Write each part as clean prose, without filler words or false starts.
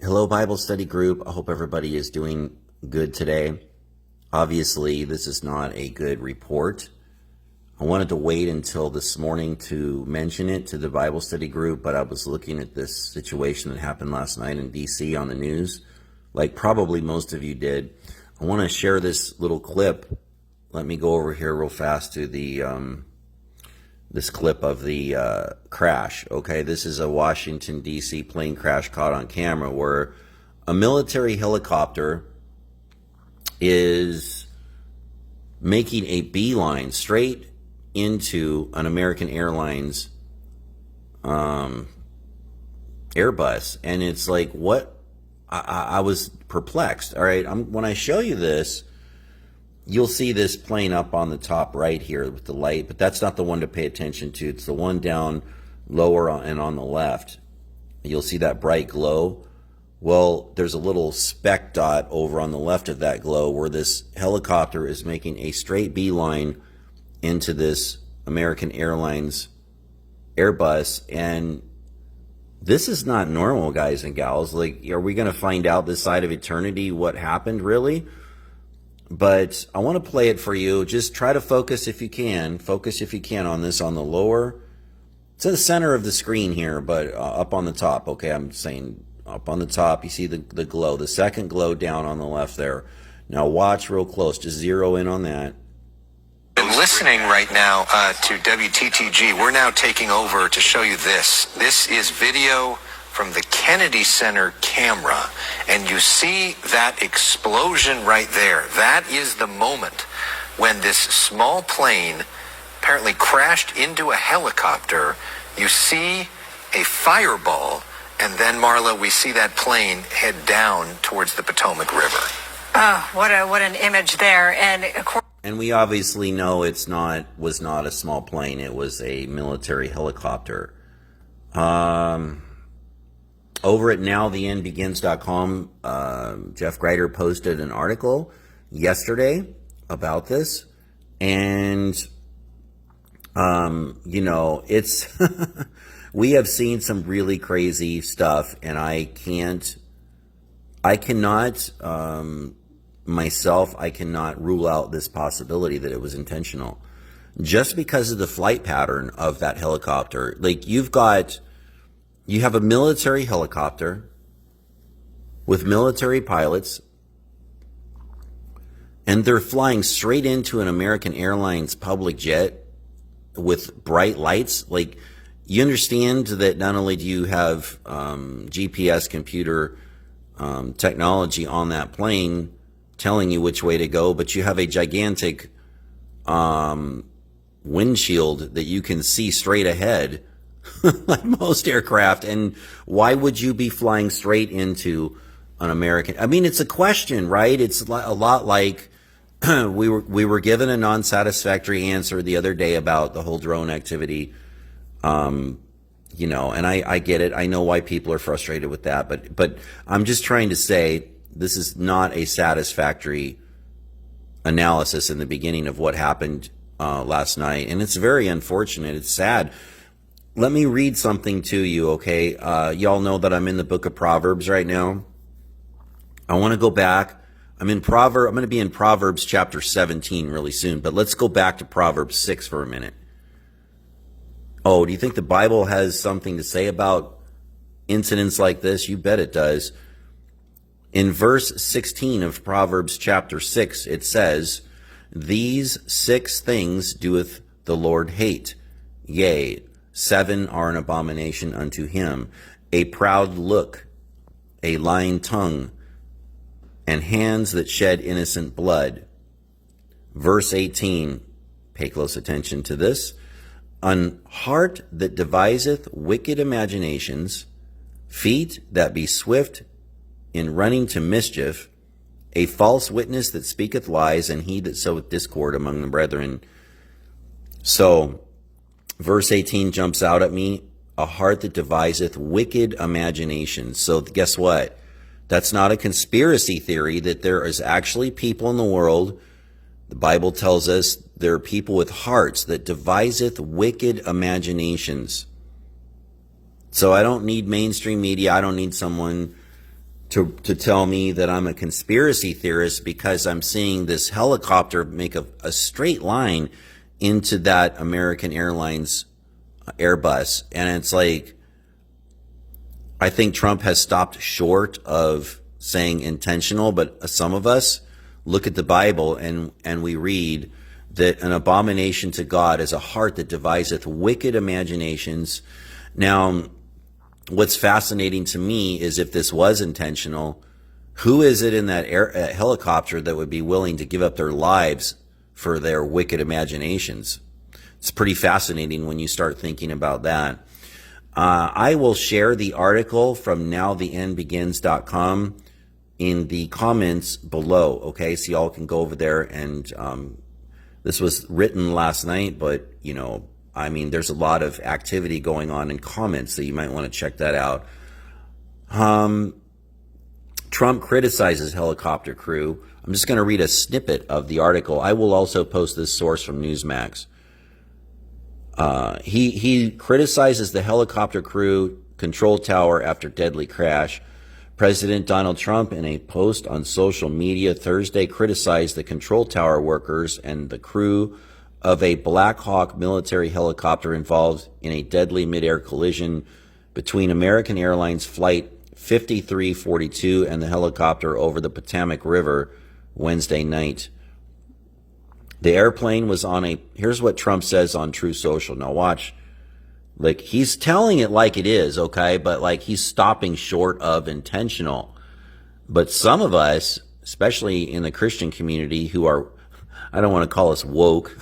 Hello, Bible study group. I hope everybody is doing good today. Obviously, this is not a good report. I wanted to wait until this morning to mention it to the Bible study group, but I was looking at this situation that happened last night in D.C. on the news, like probably most of you did. I want to share this little clip. Let me go over here real fast to the this clip of the crash. Okay, this is a Washington, D.C. plane crash caught on camera where a military helicopter is making a beeline straight into an American Airlines Airbus. And it's like, what? I was perplexed. All right, when I show you this, you'll see this plane up on the top right here with the light, but that's not the one to pay attention to. It's the one down lower and on the left. You'll see that bright glow. Well, there's a little speck dot over on the left of that glow where this helicopter is making a straight beeline into this American Airlines Airbus. And this is not normal, guys and gals. Like, are we going to find out this side of eternity what happened, really? But I want to play it for you. Just try to focus if you can. Focus if you can on this on the lower. It's in the center of the screen here, but up on the top. Okay, I'm saying up on the top. You see the glow, the second glow down on the left there. Now watch real close. Just zero in on that. Listening right now to WTTG. We're now taking over to show you this. This is video from the Kennedy Center camera, and you see that explosion right there. That is the moment when this small plane apparently crashed into a helicopter. You see a fireball, and then, Marla, we see that plane head down towards the Potomac River. What an image there. And we obviously know was not a small plane. It was a military helicopter. Over at nowtheendbegins.com, Jeff Greider posted an article yesterday about this. And, it's, we have seen some really crazy stuff, and I cannot rule out this possibility that it was intentional. Just because of the flight pattern of that helicopter. Like, you have a military helicopter with military pilots, and they're flying straight into an American Airlines public jet with bright lights. Like, you understand that not only do you have GPS computer technology on that plane telling you which way to go, but you have a gigantic windshield that you can see straight ahead like most aircraft. And why would you be flying straight into an American? I mean, it's a question, right? It's a lot like we were given a non-satisfactory answer the other day about the whole drone activity. And I get it. I know why people are frustrated with that, but I'm just trying to say this is not a satisfactory analysis in the beginning of what happened last night. And it's very unfortunate. It's sad. Let me read something to you, okay? Y'all know that I'm in the book of Proverbs right now. I want to go back. I'm going to be in Proverbs chapter 17 really soon, but let's go back to Proverbs 6 for a minute. Oh, do you think the Bible has something to say about incidents like this? You bet it does. In verse 16 of Proverbs chapter 6, it says, "These 6 things doeth the Lord hate. Yea, 7 are an abomination unto him. A proud look, a lying tongue, and hands that shed innocent blood." Verse 18, pay close attention to this. "An heart that deviseth wicked imaginations, feet that be swift in running to mischief, a false witness that speaketh lies, and he that soweth discord among the brethren." So, verse 18 jumps out at me. A heart that deviseth wicked imaginations. So guess what? That's not a conspiracy theory, that there is actually people in the world. The Bible tells us there are people with hearts that deviseth wicked imaginations. So I don't need mainstream media. I don't need someone to tell me that I'm a conspiracy theorist because I'm seeing this helicopter make a straight line into that American Airlines Airbus. And it's like, I think Trump has stopped short of saying intentional, but some of us look at the Bible and we read that an abomination to God is a heart that deviseth wicked imaginations. Now, what's fascinating to me is if this was intentional, who is it in that helicopter that would be willing to give up their lives for their wicked imaginations? It's pretty fascinating when you start thinking about that. I will share the article from nowtheendbegins.com in the comments below, okay? So y'all can go over there and this was written last night, but, you know, I mean, there's a lot of activity going on in comments, so you might want to check that out. Trump criticizes helicopter crew. I'm just going to read a snippet of the article. I will also post this source from Newsmax. He criticizes the helicopter crew control tower after deadly crash. President Donald Trump, in a post on social media Thursday, criticized the control tower workers and the crew of a Black Hawk military helicopter involved in a deadly midair collision between American Airlines Flight 5342 and the helicopter over the Potomac River Wednesday night. The airplane was on a, here's what Trump says on True Social. Now watch. Like, he's telling it like it is, okay? But like, he's stopping short of intentional. But some of us, especially in the Christian community who are, I don't want to call us woke.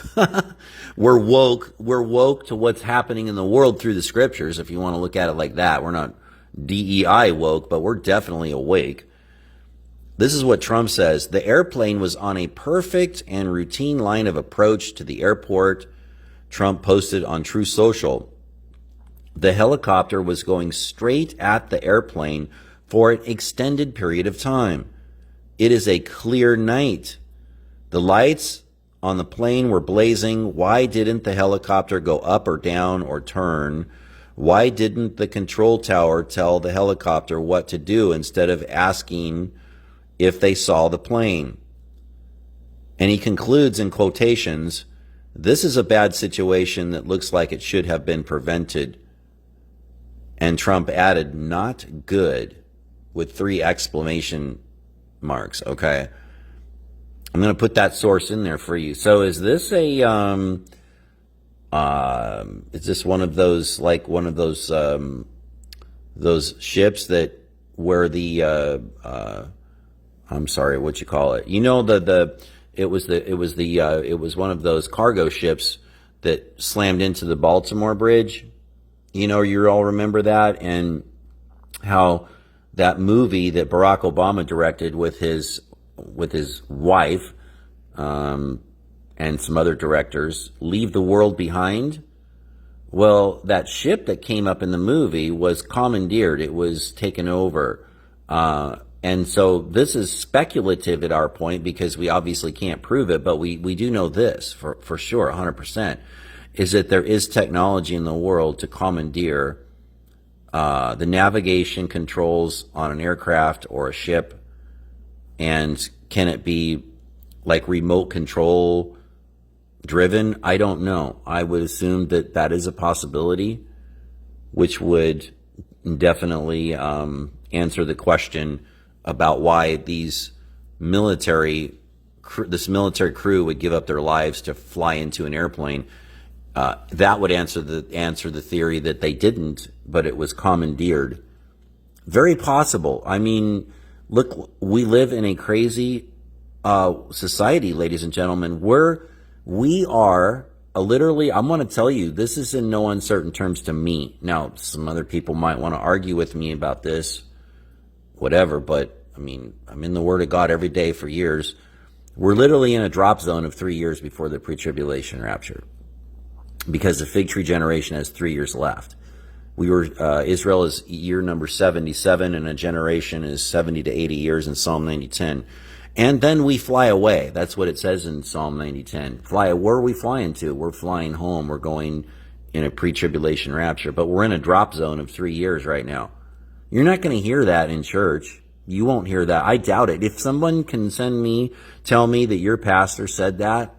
We're woke to what's happening in the world through the scriptures. If you want to look at it like that, we're not DEI woke, but we're definitely awake. This is what Trump says. The airplane was on a perfect and routine line of approach to the airport, Trump posted on True Social. The helicopter was going straight at the airplane for an extended period of time. It is a clear night. The lights on the plane were blazing. Why didn't the helicopter go up or down or turn? Why didn't the control tower tell the helicopter what to do instead of asking if they saw the plane? And he concludes in quotations, "This is a bad situation that looks like it should have been prevented." And Trump added, "Not good," with 3 exclamation marks, okay? I'm going to put that source in there for you. So is this a, is this one of those, like one of those ships that, where the, I'm sorry, what you call it? You know, it was one of those cargo ships that slammed into the Baltimore Bridge. You know, you all remember that, and how that movie that Barack Obama directed with his wife and some other directors, Leave the World Behind. Well, that ship that came up in the movie was commandeered. It was taken over. And so this is speculative at our point because we obviously can't prove it, but we do know this for sure, 100%, is that there is technology in the world to commandeer the navigation controls on an aircraft or a ship. And can it be like remote control driven? I don't know. I would assume that that is a possibility, which would definitely answer the question about why this military crew would give up their lives to fly into an airplane. That would answer the theory that they didn't, but it was commandeered. Very possible. I mean, look, we live in a crazy society, ladies and gentlemen. We are literally, I'm going to tell you, this is in no uncertain terms to me. Now, some other people might want to argue with me about this, whatever, but I mean, I'm in the Word of God every day for years. We're literally in a drop zone of 3 years before the pre-tribulation rapture, because the fig tree generation has 3 years left. Israel is year number 77, and a generation is 70 to 80 years in Psalm 90:10. And then we fly away. That's what it says in Psalm 90:10. Where are we flying to? We're flying home. We're going in a pre-tribulation rapture, but we're in a drop zone of 3 years right now. You're not going to hear that in church. You won't hear that. I doubt it. If someone can tell me that your pastor said that,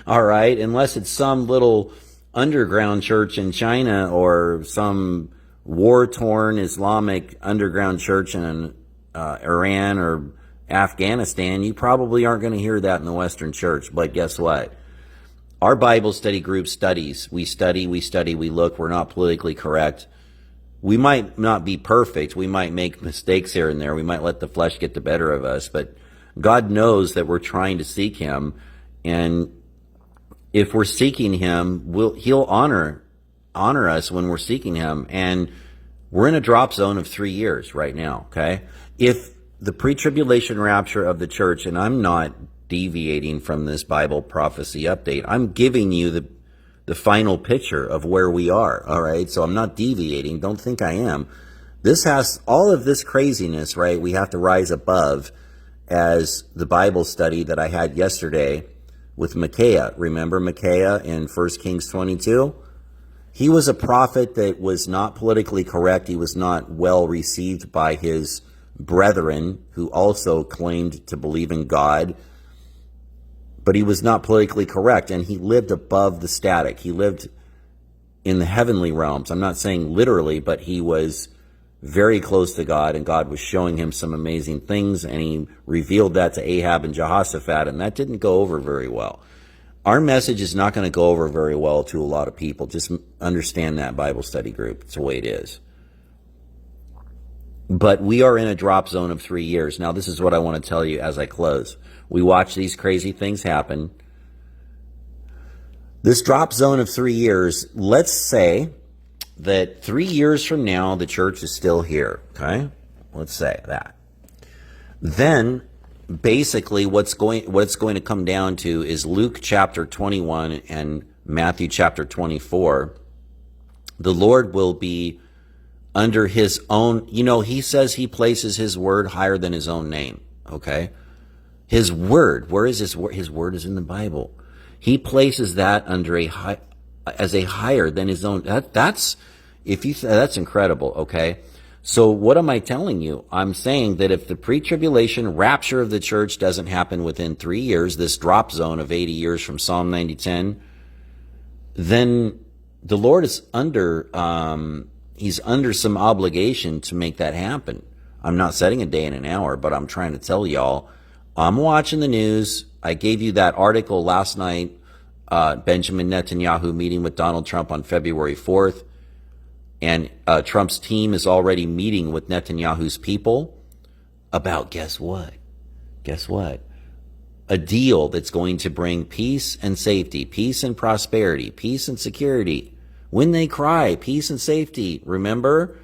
all right, unless it's some little underground church in China or some war-torn Islamic underground church in Iran or Afghanistan, you probably aren't going to hear that in the Western church. But guess what? Our Bible study group studies. We study, we look. We're not politically correct. We might not be perfect. We might make mistakes here and there. We might let the flesh get the better of us. But God knows that we're trying to seek him. And if we're seeking him, he'll honor us when we're seeking him. And we're in a drop zone of 3 years right now, okay? If the pre-tribulation rapture of the church, and I'm not deviating from this Bible prophecy update, I'm giving you the final picture of where we are, all right? So I'm not deviating. Don't think I am. This has all of this craziness, right? We have to rise above, as the Bible study that I had yesterday with Micaiah. Remember Micaiah in 1 Kings 22? He was a prophet that was not politically correct. He was not well received by his brethren who also claimed to believe in God. But he was not politically correct, and he lived above the static. He lived in the heavenly realms. I'm not saying literally, but he was very close to God, and God was showing him some amazing things, and he revealed that to Ahab and Jehoshaphat, and that didn't go over very well. Our message is not going to go over very well to a lot of people. Just understand that, Bible study group. It's the way it is. But we are in a drop zone of 3 years. Now, this is what I want to tell you as I close. We watch these crazy things happen. This drop zone of 3 years, let's say that 3 years from now, the church is still here, okay? Let's say that. Then, basically, what it's going to come down to is Luke chapter 21 and Matthew chapter 24. The Lord will be under his own, he says he places his word higher than his own name, okay? His word, where is his word? His word is in the Bible. He places that under as a higher than his own. That's incredible, okay? So what am I telling you? I'm saying that if the pre-tribulation rapture of the church doesn't happen within 3 years, this drop zone of 80 years from Psalm 90:10, then the Lord is he's under some obligation to make that happen. I'm not setting a day and an hour, but I'm trying to tell y'all, I'm watching the news. I gave you that article last night, Benjamin Netanyahu meeting with Donald Trump on February 4th. And Trump's team is already meeting with Netanyahu's people about, guess what? Guess what? A deal that's going to bring peace and safety, peace and prosperity, peace and security. When they cry, peace and safety. Remember?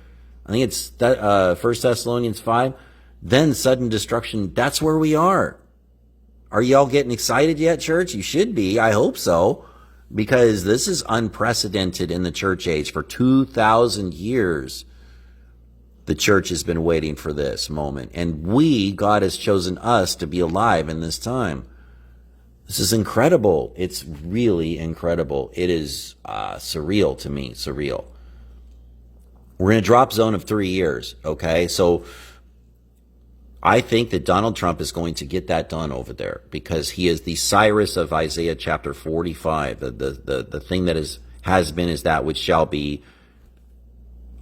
I think it's 1 Thessalonians 5. Then sudden destruction. That's where we are. Are y'all getting excited yet, church? You should be. I hope so. Because this is unprecedented in the church age. For 2,000 years, the church has been waiting for this moment. And God has chosen us to be alive in this time. This is incredible. It's really incredible. It is surreal to me, surreal. We're in a drop zone of 3 years, okay? So I think that Donald Trump is going to get that done over there because he is the Cyrus of Isaiah chapter 45. The thing that has been is that which shall be,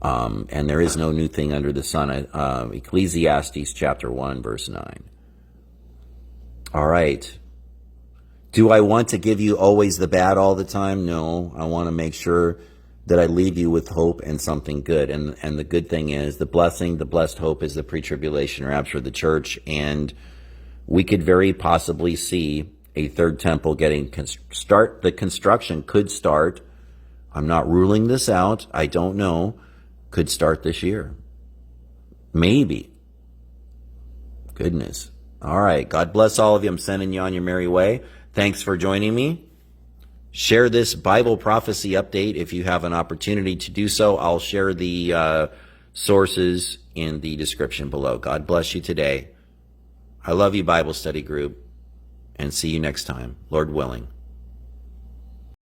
and there is no new thing under the sun. Ecclesiastes chapter 1, verse 9. All right. Do I want to give you always the bad all the time? No. I want to make sure that I leave you with hope and something good. And the good thing is, the blessed hope is the pre-tribulation rapture of the church. And we could very possibly see a third temple the construction could start. I'm not ruling this out. I don't know. Could start this year. Maybe. Goodness. All right. God bless all of you. I'm sending you on your merry way. Thanks for joining me. Share this Bible prophecy update if you have an opportunity to do so. I'll share the sources in the description below. God bless you today. I love you, Bible study group, and see you next time, Lord willing.